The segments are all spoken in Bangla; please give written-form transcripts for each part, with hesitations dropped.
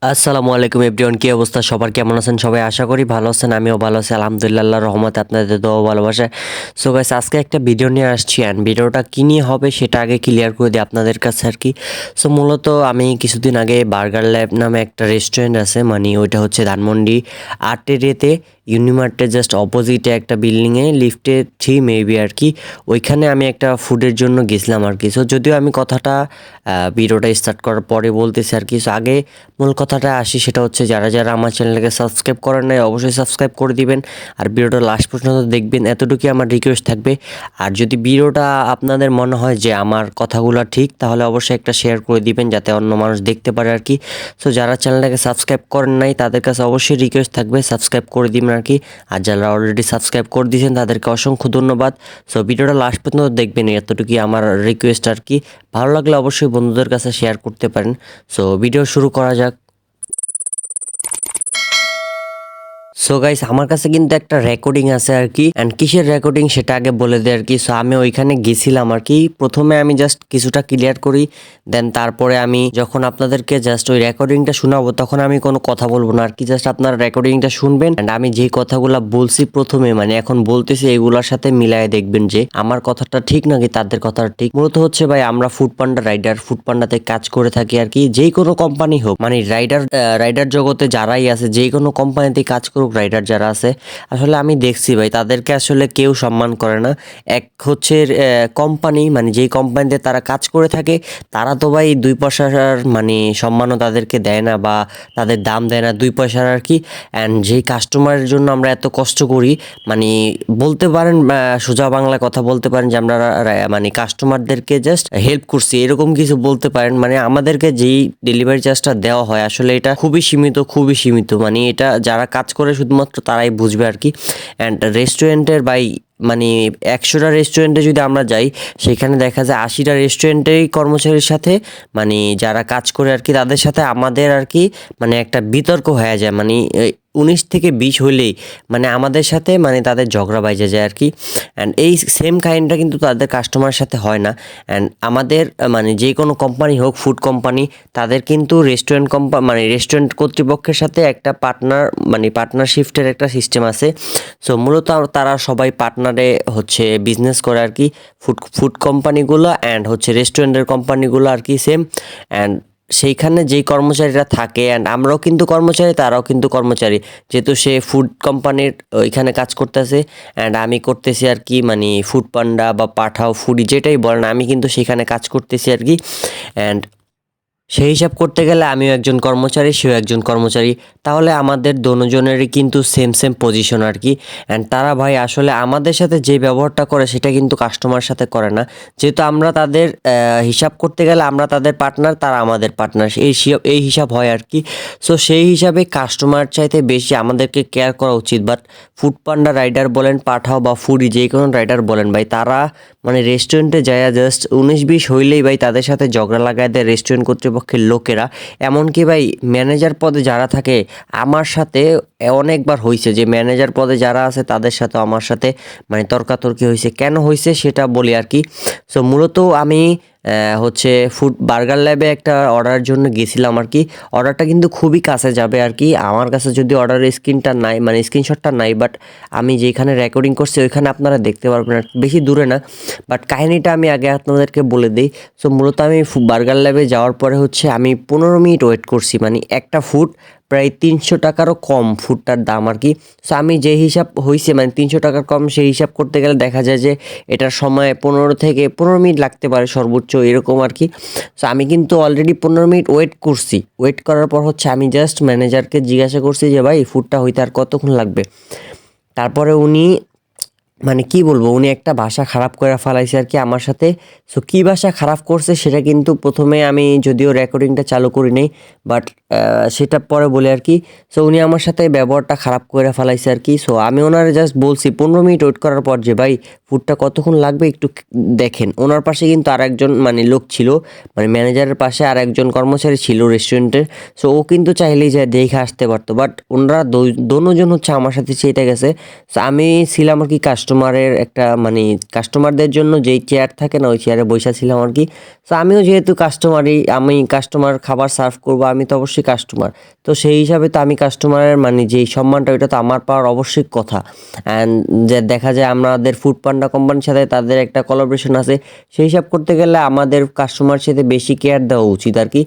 আসসালামু আলাইকুম এভরিওয়ান, কি অবস্থা সবার? কেমন আছেন সবাই? আশা করি ভালো আছেন। আমিও ভালো আছি আলহামদুলিল্লাহ, আল্লাহর রহমতে, আপনাদের দোয়া ও ভালোবাসায়। সো গাইস, আজকে একটা ভিডিও নিয়ে আসছি অ্যান্ড ভিডিওটা কী নিয়ে হবে সেটা আগে ক্লিয়ার করে দিই আপনাদের কাছে আর কি। সো মূলত আমি কিছুদিন আগে বার্গার ল্যাব নামে একটা রেস্টুরেন্ট আছে, মানে ওইটা হচ্ছে ধানমন্ডি আর্টেরিয়াতে, ইউনিমার্টের জাস্ট অপোজিটে একটা বিল্ডিংয়ে লিফটে 3 মেবি আর কি। ওইখানে আমি একটা ফুডের জন্য গেছিলাম আর কি। সো যদিও আমি কথাটা ভিডিওটা স্টার্ট করার পরে বলতেছি আর কি। সো আগে মূল কথাটা আসি, সেটা হচ্ছে যারা যারা আমার চ্যানেলকে সাবস্ক্রাইব করেন নাই অবশ্যই সাবস্ক্রাইব করে দিবেন আর ভিডিওটা লাস্ট পর্যন্ত দেখবেন, এতটুকুই আমার রিকোয়েস্ট থাকবে। আর যদি ভিডিওটা আপনাদের মনে হয় যে আমার কথাগুলো ঠিক, তাহলে অবশ্যই একটা শেয়ার করে দিবেন যাতে অন্য মানুষ দেখতে পারে আর কি। সো যারা চ্যানেলটাকে সাবস্ক্রাইব করেন নাই তাদের কাছে অবশ্যই রিকোয়েস্ট থাকবে সাবস্ক্রাইব করে দিবেন আর কি। আর যারা অলরেডি সাবস্ক্রাইব করে দিয়েছেন তাদেরকে অসংখ্য ধন্যবাদ। সো ভিডিওটা লাস্ট পর্যন্ত দেখবেন, এতটুকুই আমার রিকোয়েস্ট আর কি। ভালো লাগলে অবশ্যই বন্ধুদের কাছে শেয়ার করতে পারেন। সো ভিডিও শুরু করা যাক। সো গাইস, আমার কাছে কিন্তু একটা রেকর্ডিং আছে আর কি, অ্যান্ড কিসের রেকর্ডিং সেটা আগে বলে দেয় আর কি। সো আমি ওইখানে গেছিলাম আর কি। প্রথমে আমি জাস্ট কিছুটা ক্লিয়ার করি, দেন তারপরে আমি যখন আপনাদেরকে জাস্ট ওই রেকর্ডিংটা শোনাবো তখন আমি কোনো কথা বলবো না আর কি। জাস্ট আপনারা রেকর্ডিংটা শুনবেন অ্যান্ড আমি যে কথাগুলো বলছি প্রথমে, মানে এখন বলতেছি, এগুলোর সাথে মিলায় দেখবেন যে আমার কথাটা ঠিক নাকি তাদের কথাটা ঠিক। মূলত হচ্ছে ভাই, আমরা ফুড পান্ডা রাইডার, ফুড পান্ডাতে কাজ করে থাকি আর কি। যেই কোনো কোম্পানি হোক, মানে রাইডার জগতে যারাই আছে, যেই কোনো কোম্পানিতে কাজ করুক, রাইডার যারা আছে, আসলে আমি দেখছি ভাই তাদেরকে আসলে কেউ সম্মান করে না। এক হচ্ছে কোম্পানি, মানে যেই কোম্পানিতে তারা কাজ করে থাকে তারা তো ভাই 2 পয়সার মানে সম্মানও তাদেরকে দেয় না বা তাদের দাম দেয় না 2 পয়সার আর কি। অ্যান্ড যেই কাস্টমারের জন্য আমরা এত কষ্ট করি, মানে বলতে পারেন সোজা বাংলা কথা বলতে পারেন যে আমরা মানে কাস্টমারদেরকে জাস্ট হেল্প করছি, এরকম কিছু বলতে পারেন। মানে আমাদেরকে যেই ডেলিভারি চার্জটা দেওয়া হয় আসলে এটা খুবই সীমিত, খুবই সীমিত। মানে এটা যারা কাজ করে শুধুমাত্র তারাই বুঝবে আর কি। অ্যান্ড রেস্টুরেন্টের বাই, মানে 100টা রেস্টুরেন্টে যদি আমরা যাই, সেখানে দেখা যায় 80টা রেস্টুরেন্টেরই কর্মচারীর সাথে, মানে যারা কাজ করে আর কি, তাদের সাথে আমাদের আর কি মানে একটা বিতর্ক হয়ে যায়। মানে 19 থেকে 20 হইলেই মানে আমাদের সাথে মানে তাদের ঝগড়া বাইজে যায় আর কি। অ্যান্ড এই সেম কাইন্ডটা কিন্তু তাদের কাস্টমারের সাথে হয় না। অ্যান্ড আমাদের মানে যে কোনো কোম্পানি হোক, ফুড কোম্পানি, তাদের কিন্তু মানে রেস্টুরেন্ট কর্তৃপক্ষের সাথে একটা পার্টনারশিপের একটা সিস্টেম আছে। সো মূলত তারা সবাই পার্টনারে হচ্ছে বিজনেস করে আর কি, ফুড কোম্পানিগুলো অ্যান্ড হচ্ছে রেস্টুরেন্টের কোম্পানিগুলো আর কি সেম। অ্যান্ড সেইখানে যেই কর্মচারীরা থাকে, অ্যান্ড আমরাও কিন্তু কর্মচারী, তারাও কিন্তু কর্মচারী, যেহেতু সে ফুড কোম্পানির ওইখানে কাজ করতেছে অ্যান্ড আমি করতেছি আর কি, মানে ফুড পান্ডা বা পাঠাও ফুডি যেটাই বলেন, আমি কিন্তু সেখানে কাজ করতেছি আর কি। অ্যান্ড সেই হিসাব করতে গেলে আমিও একজন কর্মচারী, সেও একজন কর্মচারী, তাহলে আমাদের দুজনেরই কিন্তু সেম সেম পজিশন আর কি। অ্যান্ড তারা ভাই আসলে আমাদের সাথে যে ব্যবহারটা করে সেটা কিন্তু কাস্টমার সাথে করে না। যেহেতু আমরা তাদের হিসাব করতে গেলে আমরা তাদের পার্টনার, তারা আমাদের পার্টনার, এই হিসাব হয় আর কি। সো সেই হিসাবে কাস্টমার চাইতে বেশি আমাদেরকে কেয়ার করা উচিত। বাট ফুড পান্ডা রাইডার বলেন, পাঠাও বা ফুডি যে কোনো রাইডার বলেন ভাই, তারা মানে রেস্টুরেন্টে যায় জাস্ট 19-20 হইলেই ভাই তাদের সাথে ঝগড়া লাগায় দেয় রেস্টুরেন্ট কর্তৃপক্ষের লোকেরা। এমনকি ভাই ম্যানেজার পদে যারা থাকে, আমার সাথে অনেকবার হয়েছে যে ম্যানেজার পদে যারা আছে তাদের সাথে আমার সাথে মানে তর্কাতর্কি হয়েছে। কেন হয়েছে সেটা বলি আর কি। সো মূলত আমি হচ্ছে বার্গার ল্যাবে একটা অর্ডারের জন্য গেছিলাম আর কি। অর্ডারটা কিন্তু খুবই কাছে যাবে আর কি। আমার কাছে যদি অর্ডারের স্ক্রিনটা নাই, মানে স্ক্রিনশটটা নাই, বাট আমি যেখানে রেকর্ডিং করছি ওইখানে আপনারা দেখতে পারবেন আর বেশি দূরে না। বাট কাহিনিটা আমি আগে আপনাদেরকে বলে দিই। সো মূলত আমি বার্গার ল্যাবে যাওয়ার পরে হচ্ছে আমি 15 মিনিট ওয়েট করছি, মানে একটা ফুড প্রায় 300 টাকারও কম ফুডটার দাম আর কি। সো আমি যে হিসাব হয়েছে, মানে 300 টাকার কম, সেই হিসাব করতে গেলে দেখা যায় যে এটার সময় 15 থেকে 15 মিনিট লাগতে পারে সর্বোচ্চ, এরকম আর কি। সো আমি কিন্তু অলরেডি 15 মিনিট ওয়েট করছি। ওয়েট করার পর হচ্ছে আমি জাস্ট ম্যানেজারকে জিজ্ঞাসা করছি যে ভাই ফুডটা হইতে আর কতক্ষণ লাগবে। তারপরে উনি, মানে কি বলবো, উনি একটা ভাষা খারাপ করে ফেলাইছে আর কি আমার সাথে। সো কী ভাষা খারাপ করছে সেটা কিন্তু প্রথমে আমি যদিও রেকর্ডিংটা চালু করি নাই, বাট সেটা পরে বলে আর কি। সো উনি আমার সাথে ব্যবহারটা খারাপ করে ফেলাইছে আর কি। সো আমি ওনারে জাস্ট বলছি 15 মিনিট ওয়েট করার পর যে ভাই ফুডটা কতক্ষণ লাগবে একটু দেখেন। ওনার পাশে কিন্তু আরেকজন মানে লোক ছিল, মানে ম্যানেজারের পাশে আর একজন কর্মচারী ছিল রেস্টুরেন্টের। সো ও কিন্তু চাইলেই যায় দেখে আসতে পারতো, বাট ওনারা দুজন হচ্ছে আমার সাথে চেয়ে গেছে। সো আমি ছিলাম আর কি কাস্টমারের একটা মানে কাস্টমারদের জন্য যেই চেয়ার থাকে না ওই চেয়ারে বসেছিলাম আর কি। তো আমিও যেহেতু কাস্টমারই, আমি কাস্টমার খাবার সার্ভ করবো, আমি তো অবশ্যই কাস্টমার, তো সেই হিসাবে তো আমি কাস্টমারের মানে যেই সম্মানটা ওইটা তো আমার পাওয়ার অবশ্যই কথা। অ্যান্ড যে দেখা যায় আমাদের ফুড পান্ডা কোম্পানির সাথে তাদের একটা কোলাবোরেশন আছে, সেই হিসাব করতে গেলে আমাদের কাস্টমার সাথে বেশি কেয়ার দেওয়া উচিত আর কি,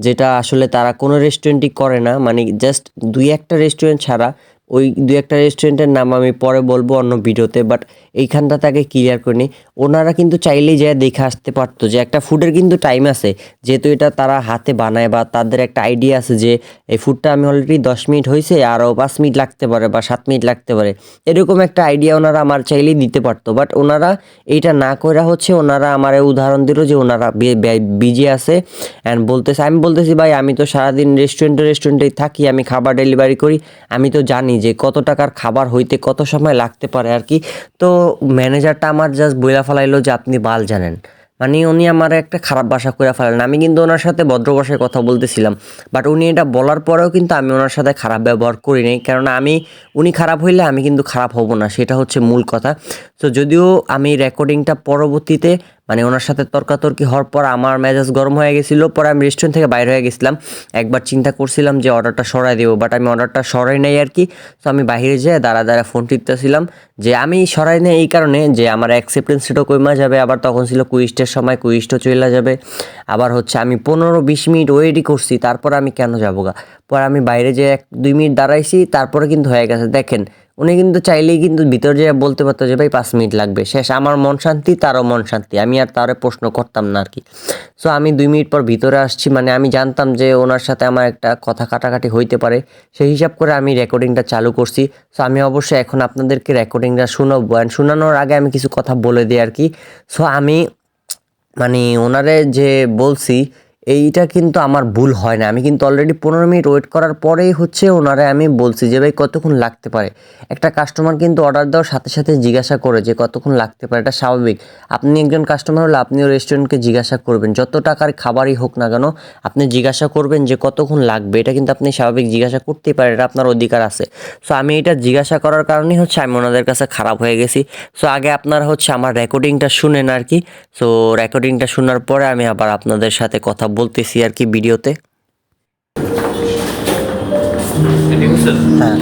যেটা আসলে তারা কোনো রেস্টুরেন্টই করে না। মানে জাস্ট 2-1টা রেস্টুরেন্ট ছাড়া, ওই 2-1টা রেস্টুরেন্টের নাম আমি পরে বলবো অন্য ভিডিওতে, বাট এইখানটা তাকে ক্লিয়ার করে নিই। ওনারা কিন্তু চাইলেই যায় দেখে আসতে পারতো যে একটা ফুডের কিন্তু টাইম আছে, যেহেতু এটা তারা হাতে বানায় বা তাদের একটা আইডিয়া আছে যে এই ফুডটা আমি অলরেডি 10 মিনিট হয়েছে, আরও 5 মিনিট লাগতে পারে বা 7 মিনিট লাগতে পারে, এরকম একটা আইডিয়া ওনারা আমার চাইলেই দিতে পারতো। বাট ওনারা এইটা না করে হচ্ছে ওনারা আমার উদাহরণ দিল যে ওনারা বিজি আছে অ্যান্ড বলতেছে, আমি বলতেছি ভাই আমি তো সারাদিন রেস্টুরেন্টেই থাকি, আমি খাবার ডেলিভারি করি, আমি তো জানি যে কত টাকার খাবার হইতে কত সময় লাগতে পারে আর কি। তো ম্যানেজারটা আমার জাস্ট বইলা ফেলাইলো যে আপনি বাল জানেন, মানে উনি আমার একটা খারাপ ভাষা করে ফেলেন। আমি কিন্তু ওনার সাথে ভদ্র ভাষায় কথা বলতেছিলাম, বাট উনি এটা বলার পরেও কিন্তু আমি ওনার সাথে খারাপ ব্যবহার করি নাই, কারণ উনি খারাপ হইলে আমি কিন্তু খারাপ হব না, সেটা হচ্ছে মূল কথা। তো যদিও আমি রেকর্ডিংটা পরবর্তীতে মানে ওনার সাথে তর্কাতর্কি হওয়ার পর আমার মেজাজ গরম হয়ে গেছিলো, পরে আমি রেস্টুরেন্ট থেকে বাইরে হয়ে গেছিলাম। একবার চিন্তা করছিলাম যে অর্ডারটা সরাই দেবো, বাট আমি অর্ডারটা সরাই নাই আর কি। তো আমি বাইরে যেয়ে দাঁড়া ফোন টিপতেছিলাম, যে আমি সরাই নাই এই কারণে যে আমার অ্যাকসেপ্টেন্স রেটও কমে যাবে, আবার তখন ছিল কুইস্টের সময়, কুইস্টও চলে যাবে, আবার হচ্ছে আমি 15-20 মিনিট ওয়েটই করছি, তারপর আমি কেন যাবো গা। পরে আমি বাইরে যেয়ে 1-2 মিনিট দাঁড়াইছি, তারপরে কিন্তু হয়ে গেছে। দেখেন উনি কিন্তু চাইলেই কিন্তু ভিতর যেয়ে বলতে পারতো যে ভাই 5 মিনিট লাগবে, শেষ, আমার মন শান্তি, তারও মন শান্তি, আমি আর তারে প্রশ্ন করতাম না আর কি। সো আমি 2 মিনিট পর ভিতরে আসছি, মানে আমি জানতাম যে ওনার সাথে আমার একটা কথা কাটাকাটি হইতে পারে, সেই হিসাব করে আমি রেকর্ডিংটা চালু করছি। সো আমি অবশ্যই এখন আপনাদেরকে রেকর্ডিংটা শোনাবো, অ্যান্ড শোনানোর আগে আমি কিছু কথা বলে দিই আর কি। সো আমি মানে ওনারে যে বলছি এইটা কিন্তু আমার ভুল হয় না, আমি কিন্তু অলরেডি 15 মিনিট ওয়েট করার পরেই হচ্ছে ওনারে আমি বলছি যে ভাই কতক্ষণ লাগতে পারে। একটা কাস্টমার কিন্তু অর্ডার দেওয়ার সাথে সাথে জিজ্ঞাসা করে যে কতক্ষণ লাগতে পারে, এটা স্বাভাবিক। আপনি একজন কাস্টমার হলে আপনিও রেস্টুরেন্টকে জিজ্ঞাসা করবেন, যত টাকার খাবারই হোক না কেন আপনি জিজ্ঞাসা করবেন যে কতক্ষণ লাগবে, এটা কিন্তু আপনি স্বাভাবিক জিজ্ঞাসা করতেই পারেন, এটা আপনার অধিকার আছে। সো আমি এটা জিজ্ঞাসা করার কারণেই হচ্ছে আমি ওনাদের কাছে খারাপ হয়ে গেছি। সো আগে আপনারা হচ্ছে আমার রেকর্ডিংটা শুনেন আর কি। সো রেকর্ডিংটা শোনার পরে আমি আবার আপনাদের সাথে কথা বলতেছি আর কি ভিডিওতে। হ্যাঁ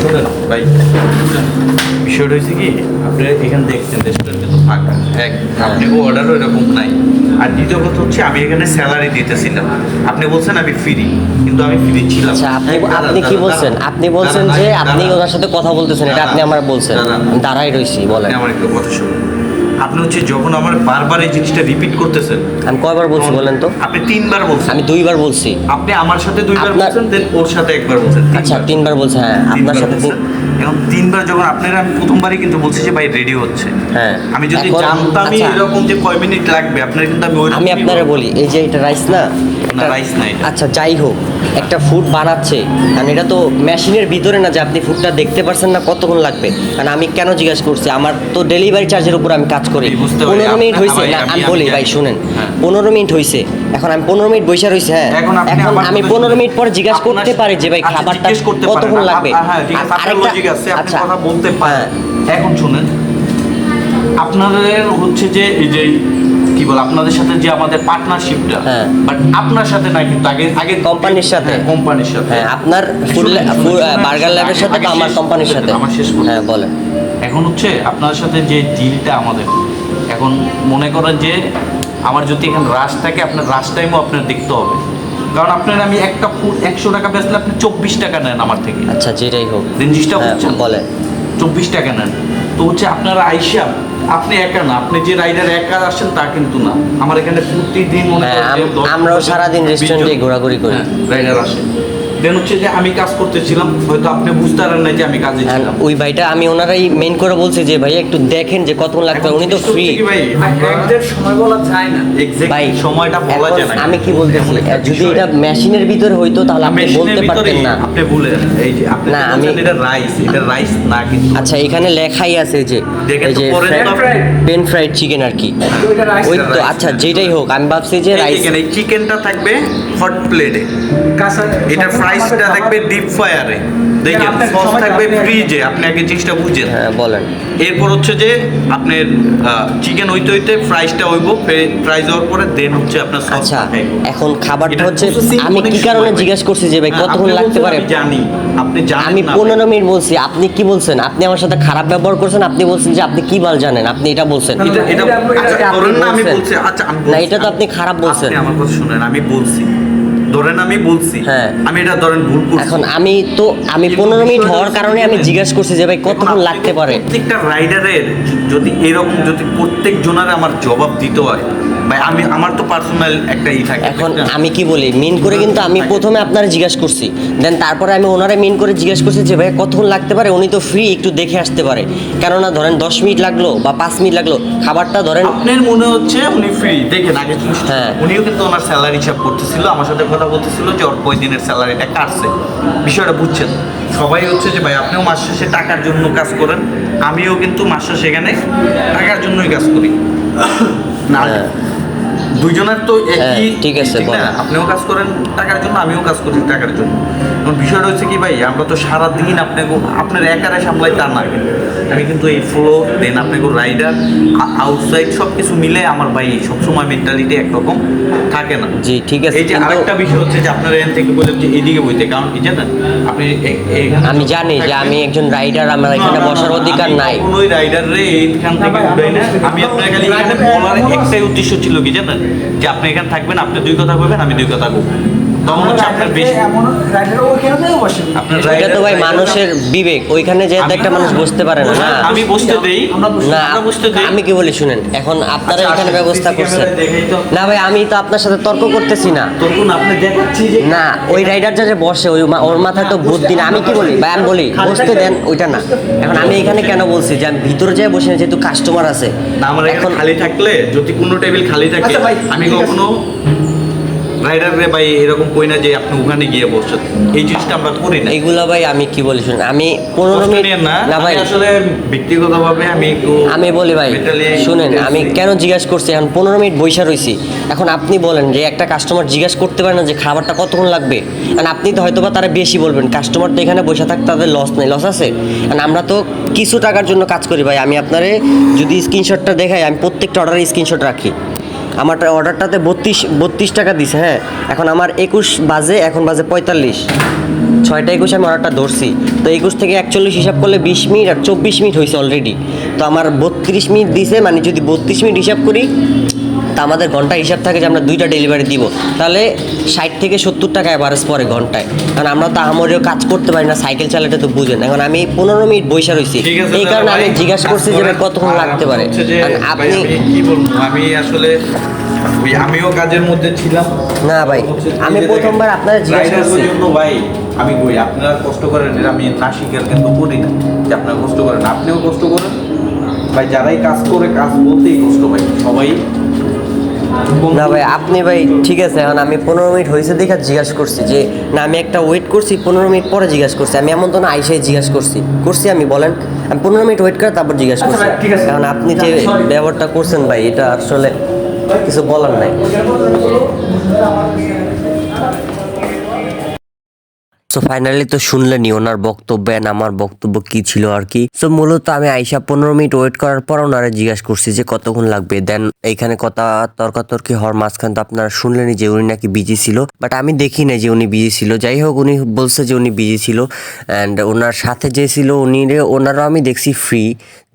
শোনেন ভাই, বিষয়টা হয়েছে কি, আপনি এখানে দেখছেন রেস্টুরেন্ট কিন্তু ফাঁকা, এক আপনি অর্ডারও এরকম নাই, আর দ্বিতীয় কথা হচ্ছে আমি এখানে স্যালারি দিতেছিলাম, আপনি বলছেন আমি ফ্রি, কিন্তু আমি ফ্রি ছিলাম। আচ্ছা, আপনি কি বলছেন? আপনি বলছেন যে আপনি ওনার সাথে কথা বলতেছেন, এটা আপনি আমার বলছেন, দাঁড়াই রইছি, বলেন। আমার একটু কথা শুনুন, আপনি হচ্ছে যখন আমার বারবার এই জিনিসটা রিপিট করতেছেন। আমি কয়বার বলছি বলেন তো? আপনি 3বার বলছেন। আমি 2বার বলছি। আপনি আমার সাথে 2বার বলছেন, দেন ওর সাথে 1বার বলছেন। আচ্ছা 3বার বলছেন, হ্যাঁ আপনার সাথে। এখন 3বার যখন আপনারা, আমি প্রথমবারই কিন্তু বলছি যে ভাই রেডি হচ্ছে, হ্যাঁ আমি যদি জানতামই এরকম যে কয় মিনিট লাগবে আপনার, কিন্তু আমি আপনারে বলি এই যে এটা রাইস না, না রাইস নাই। আচ্ছা যাই হোক, একটা ফুড বানাচ্ছে, কারণ এটা তো মেশিনের ভিতরে না যে আপনি ফুডটা দেখতে পারছেন না কতক্ষণ লাগবে। কারণ আমি কেন জিজ্ঞাসা করছি, আমার তো ডেলিভারি চার্জের উপর আমি কাজ করি। 15 মিনিট হয়েছে না, আমি বলি ভাই শুনেন, 15 মিনিট হয়েছে, এখন আমি 15 মিনিট বসে রয়েছে। হ্যাঁ এখন আমি 15 মিনিট পরে জিজ্ঞাসা করতে পারি যে ভাই খাবারটা কতক্ষণ লাগবে। আচ্ছা কথা বলতে পারেন। এখন শুনেন, আপনাদের হচ্ছে যে এই যে কি বল, আপনাদের সাথে যে আমাদের পার্টনারশিপটা, বাট আপনার সাথে না, কিন্তু আগে কোম্পানির সাথে, হ্যাঁ আপনার বার্গার ল্যাবের সাথে বা আমার কোম্পানির সাথে। আমার শেষ কথা, হ্যাঁ বলেন। এখন হচ্ছে আপনার সাথে যে ডিলটা আমাদের, এখন মনে করেন যে আমার যদি এখানে রাশ থাকে, আপনার রাশ টাইমও আপনার দেখতে হবে, কারণ আপনার আমি একটা ফুড 100 টাকা বেচলে আপনি 24 টাকা নেন আমার থেকে। আচ্ছা যেটাই হোক, জিনিসটা বুঝছেন, বলেন 24 টাকা নেন। তো হচ্ছে আপনারা আইসা, আপনি একা না, আপনি যে রাইডার একা আসেন তা কিন্তু না, আমার এখানে প্রতিদিন আমরাও সারাদিন রেস্টুরেন্টে ঘোরাঘুরি করি, রাইডার আসে। দেন হচ্ছে যে আমি কাজ করতেছিলাম, হয়তো আপনি বুঝতে পারেন না যে আমি কাজে ছিলাম। ওই ভাইটা আমি ওনারাই মেইন করে বলছে যে ভাই একটু দেখেন যে কতক্ষণ লাগবে, উনি তো ফ্রি। ভাই এক্সাক্ট সময় বলা যায় না, এক্সাক্ট সময়টা বলা যায় না। আমি কি বলতেছি, যদি এটা মেশিনের ভিতরে হইতো তাহলে আপনি বলতে পারতেন না। আপনি বলেন এই যে আপনি না, আমি এটা রাইস না কিন্তু। আচ্ছা এখানে লেখাই আছে যে এই যে পেন ফ্রাইড চিকেন আর কি, ওই তো। আচ্ছা যেটাই হোক, আমি ভাবছি যে রাইস, এই চিকেনটা থাকবে হট প্লেটে, এটা রাইসটা থাকবে ডিপ ফায়ারে, দেখেন সস থাকবে ফ্রিজে, আপনি আগে জিনিসটা বুঝেন। হ্যাঁ বলেন। এরপর হচ্ছে যে আপনার চিকেন হইতে হইতে ফ্রাইসটা হইব, ফ্রাইজ হওয়ার পরে দেন হচ্ছে আপনার সস। আচ্ছা এখন খাবারটা এটা হচ্ছে processing আমি অনেক কি কারণে সময় জিজ্ঞাসা করছি যে ভাই না, কতক্ষণ আপনি লাগতে বলছেন পারে? আমি জানি, আপনি জানেন আমি না 15 মিনিট বলছি, আপনি কি বলছেন? আপনি আমার সাথে খারাপ ব্যবহার করছেন, আপনি বলছেন যে আপনি কি বাল জানেন, আপনি এটা বলছেন। এটা আচ্ছা, এটা আপনি ধরেন না আমি বলছেন। বলছি, আচ্ছা আমি না বলছি, এটা তো আপনি খারাপ বলছেন। আপনি আমার কথা শুনেন, আমি বলছি, ধরেন আমি বলছি, হ্যাঁ। আমি এটা ধরেন ভুল করছি। এখন আমি কিন্তু 15 মিনিট বিষয়টা হওয়ার হচ্ছে কারণে আমি কি জিজ্ঞাসা করছি যে ভাই এখন কতক্ষণ আপনি লাগতে পারে। প্রত্যেকটা রাইডারের যদি এরকম যদি প্রত্যেক জনের আমার জবাব দিতে হয় ভাই, আমি আমার তো পার্সোনাল একটা ই থাকে। এখন বুঝছেন? আমি কি বলি, মেন করে কিন্তু আমি প্রথমে আপনারা জিজ্ঞাসা করছি, দেন তারপরে আমি ওনারা মেন করে জিজ্ঞাসা করছি যে ভাই কতক্ষণ লাগতে পারে, উনি তো ফ্রি একটু দেখে আসতে পারে, কেননা ধরেন 10 মিনিট লাগলো বা 5 মিনিট লাগলো, খাবারটা ধরেন আপনার মনে হচ্ছে উনি ফ্রি, দেখেন আগে জিনিসটা। হ্যাঁ। উনিও কিন্তু ওনার স্যালারি হিসাব করতেছিল, আমার সাথে কথা বলতেছিল যে ওর কয় দিনের স্যালারিটা কাটছে, বিষয়টা বুঝছেন। সবাই হচ্ছে যে ভাই আপনিও মাস শেষে টাকার জন্য কাজ করেন, আমিও কিন্তু মাস শেষে এখানে টাকার জন্যই কাজ করি না, হ্যাঁ। দুইজনের তো একই। ঠিক আছে, ঠিক না? বলেন। আপনিও কাজ করেন টাকার জন্য, আমিও কাজ করি টাকার জন্য। এখন বিষয়টা হচ্ছে কি ভাই, আমরা তো সারাদিন আপনার একারে সামলাই তা না, কিন্তু আমি কিন্তু এই ফ্লো দেন আপনাকে রাইডার আউটসাইড সব কিছু মিলে আমার ভাই সবসময় মেন্টালিটি একরকম থাকে না। জি ঠিক আছে, এই যে কিন্তু আরেকটা বিষয় হচ্ছে যে আপনার এখান থেকে বলেন যে এদিকে বইতে, কারণ কি জানেন আপনি আমি জানি যে আমি একজন রাইডার, আমার এখানে বসার অধিকার নাই। কোনোই রাইডার রে এইখান থেকে উঠাই না, আমি আপনার খালি এখানে বলার একটাই উদ্দেশ্য ছিল কি জানেন, যে আপনি এখানে থাকবেন, আপনি 2 কথা বলবেন, আমি 2 কথা বলবো, তখন হচ্ছে আপনার বেশি আপনার এটা তো ভাই rider- মানুষের বিবেক, ওইখানে যে একটা মানুষ বসতে পারে না। না আমি বসতে দেই, না আমরা বসতে দেই। আমি কি বলি শুনেন, এখন আপনারা আচ্ছা, এখানে আসেন, ব্যবস্থা CC করছেন। ক্যামেরায় দেখাই তো। না ভাই আমি তো আপনার সাথে তর্ক করতেছি না। তখন আপনি দেখাচ্ছি যে না ওই রাইডারটা যে বসে ওর মাথায় তো বুদ্ধি না। আমি কি বলি ভাই, আমি বলি বসতে দেন, ওইটা না। এখন আমি এখানে কেন বলছি যে আমি ভিতরে যেয়ে বসে না, যেহেতু কাস্টমার আছে। না, আমার এখন খালি থাকলে যদি কোনো টেবিল খালি থাকে, আচ্ছা ভাই, আমি ঠিক আছে। কখনো রাইডার রে ভাই এরকম কই না যে আপনি ওখানে গিয়ে বসেন, এই জিনিসটা আমরা করি না। এইগুলা ভাই আমি কি বলি শুনেন, আমি 15 কষ্ট মিনিট নিয়েন না, না ভাই, আমি আসলে ব্যক্তিগতভাবে আমি একটু আমি বলি ভাই mentally শুনেন, tense আমি হই। কেন জিজ্ঞাসা করছি, এখন 15 মিনিট বইসা রইছি। এখন আপনি বলেন যে একটা কাস্টমার জিজ্ঞাসা করতে পারে না যে খাবারটা কতক্ষণ লাগবে, কারণ আপনি তো হয়তো বা তারা বেশি বলবেন, কাস্টমার তো এখানে বসে থাকতে তাদের লস নেই, লস আছে। কারণ আমরা তো কিছু টাকার জন্য কাজ করি ভাই। আমি আপনারে যদি স্ক্রিনশটটা দেখাই, আমি প্রত্যেকটা অর্ডারের স্ক্রিনশট রাখি। আমার অর্ডারটাতে 32 টাকা দিছে, হ্যাঁ। এখন আমার 21 বাজে, এখন বাজে 45, 6টা 21 আমি অর্ডারটা ধরছি। তো 21 থেকে 41 হিসাব করলে 20 মিনিট আর 24 মিনিট হয়েছে অলরেডি। তো আমার 32 মিনিট দিছে, মানে যদি 32 মিনিট হিসাব করি, তা আমাদের ঘন্টা হিসাব থাকে যে আমরা 2টা ডেলিভারি দিব, তাহলে 60 থেকে 70 টাকা অ্যাভারেজ পরে ঘন্টায়। কারণ আমরা তো আহামরিও কাজ করতে পারি না, সাইকেল চালাতে তো বুঝেন। এখন আমি 15 মিনিট বইসা রইছি, ঠিক আছে, এই দাদা কারণে আমি ভাই, জিজ্ঞাসা করছি যে ভাই কতক্ষণ লাগতে পারে। হচ্ছে যে কারণ ভাই, আপনি আমি কি বলবো, আমি আসলে আমিও কাজের মধ্যে ছিলাম। না ভাই, হচ্ছে যে আমি এই যে প্রথমবার দেখেন, আপনারা জিজ্ঞাসা rider করছি। এর জন্য ভাই আমি কই আপনারা কষ্ট করেন, এটা আমি না স্বীকার কিন্তু করি না যে আপনারা কষ্ট করেন, আপনিও কষ্ট করেন ভাই। যারাই কাজ করে, কাজ বলতেই কষ্ট ভাই, সবাই। না ভাই আপনি ভাই ঠিক আছে, এখন আমি 15 মিনিট হয়েছে দেখে জিজ্ঞাসা করছি যে না, আমি একটা ওয়েট করছি 15 মিনিট পরে জিজ্ঞাসা করছি। আমি এমন তো না আইসাই জিজ্ঞাসা করছি আমি, বলেন আমি 15 মিনিট ওয়েট করে তারপর জিজ্ঞাসা আচ্ছা করছি। ভাই, ঠিক আছে। এখন আপনি যে Sorry. ব্যবহারটা করছেন ভাই, এটা আসলে কিছু বলার নাই। সো ফাইনালি তো শুনলেনই ওনার বক্তব্য and আমার বক্তব্য কি ছিল আর কি। সো মূলত আমি আইসা 15 মিনিট ওয়েট করার পর ওনারা জিজ্ঞাসা করছি যে কতক্ষণ লাগবে। দেন এইখানে কথা তর্কাতর্কি হওয়ার মাঝখান তো আপনারা শুনলেনই যে উনি নাকি বিজি ছিল, বাট আমি দেখি না যে উনি বিজি ছিল। যাই হোক, উনি বলছে যে উনি বিজি ছিল, অ্যান্ড ওনার সাথে যে ছিল ওনারাও আমি দেখছি ফ্রি,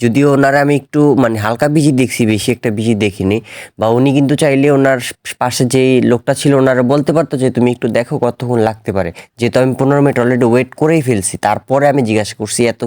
যদিও ওনারা আমি একটু মানে হালকা বিজি দেখছি, বেশি একটা বিজি দেখিনি। বা উনি কিন্তু চাইলে ওনার পাশে যেই লোকটা ছিল ওনারা বলতে পারতো যে তুমি একটু দেখো কতক্ষণ লাগতে পারে, যেহেতু আমি 15 মিনিট অলরেডি ওয়েট করেই ফেলছি। তারপরে আমি জিজ্ঞাসা করছি, এত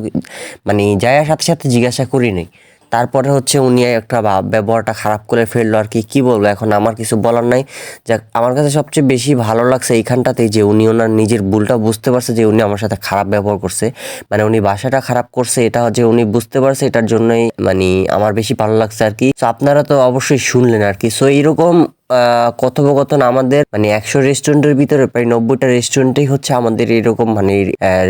মানে যাওয়ার সাথে সাথে জিজ্ঞাসা করি নাই। তারপরে হচ্ছে উনি একটা ব্যবহারটা খারাপ করে ফেললো আর কি। কি বলবো, এখন আমার কিছু বলার নাই। যাক, আমার কাছে সবচেয়ে বেশি ভালো লাগছে এইখানটাতেই যে উনি ওনার নিজের ভুলটা বুঝতে পারছে, যে উনি আমার সাথে খারাপ ব্যবহার করছে, মানে উনি ভাষাটা খারাপ করছে, এটা যে উনি বুঝতে পারছে, এটার জন্যই মানে আমার বেশি ভালো লাগছে আর কি। তো আপনারা তো অবশ্যই শুনলেন আর কি। সো এইরকম কথোপকথন আমাদের মানে 100 রেস্টুরেন্টের ভিতরে প্রায় 90টা রেস্টুরেন্টেই হচ্ছে আমাদের এরকম মানে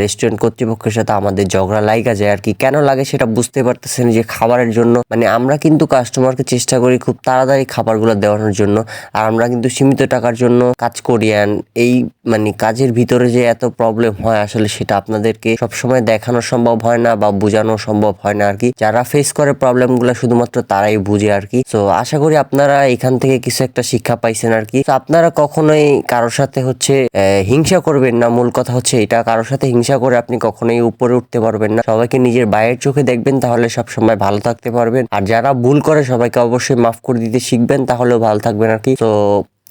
রেস্টুরেন্ট কর্তৃপক্ষের সাথে আমাদের ঝগড়া লাগা যায় আর কি। কেন লাগে সেটা বুঝতে পারতেছেন যে খাবারের জন্য। মানে আমরা কিন্তু কাস্টমারকে চেষ্টা করি খুব তাড়াতাড়ি খাবারগুলো দেওয়ানোর জন্য, আর আমরা কিন্তু সীমিত টাকার জন্য কাজ করি। and এই মানে কাজের ভিতরে যে এত প্রবলেম হয় আসলে সেটা আপনাদেরকে সবসময় দেখানো সম্ভব হয় না বা বোঝানো সম্ভব হয় না আর কি। যারা ফেস করে প্রবলেমগুলো শুধুমাত্র তারাই বুঝে আর কি। তো আশা করি আপনারা এখান থেকে কিছু একটা শিক্ষা পাইছেন আর কি। তো আপনারা কখনোই কারোর সাথে হচ্ছে হিংসা করবেন না, মূল কথা হচ্ছে এটা। কারোর সাথে হিংসা করে আপনি কখনোই উপরে উঠতে পারবেন না। সবাইকে নিজের ভাইয়ের চোখে দেখবেন, তাহলে সব সময় ভালো থাকতে পারবেন। আর যারা ভুল করে সবাইকে অবশ্যই মাফ করে দিতে শিখবেন, তাহলেও ভালো থাকবেন আর কি। তো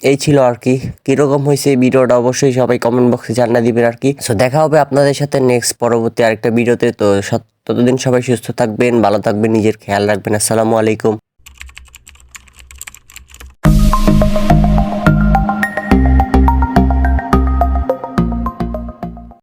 এই ছিল আর কি। কিরকম হয়েছে এই ভিডিওটা অবশ্যই সবাই কমেন্ট বক্সে জানিয়ে দিবেন আর কি। সো দেখা হবে আপনাদের সাথে নেক্সট পরবর্তী আরেকটা ভিডিওতে। তো ততদিন সবাই সুস্থ থাকবেন, ভালো থাকবেন, নিজের খেয়াল রাখবেন। আসসালামু আলাইকুম।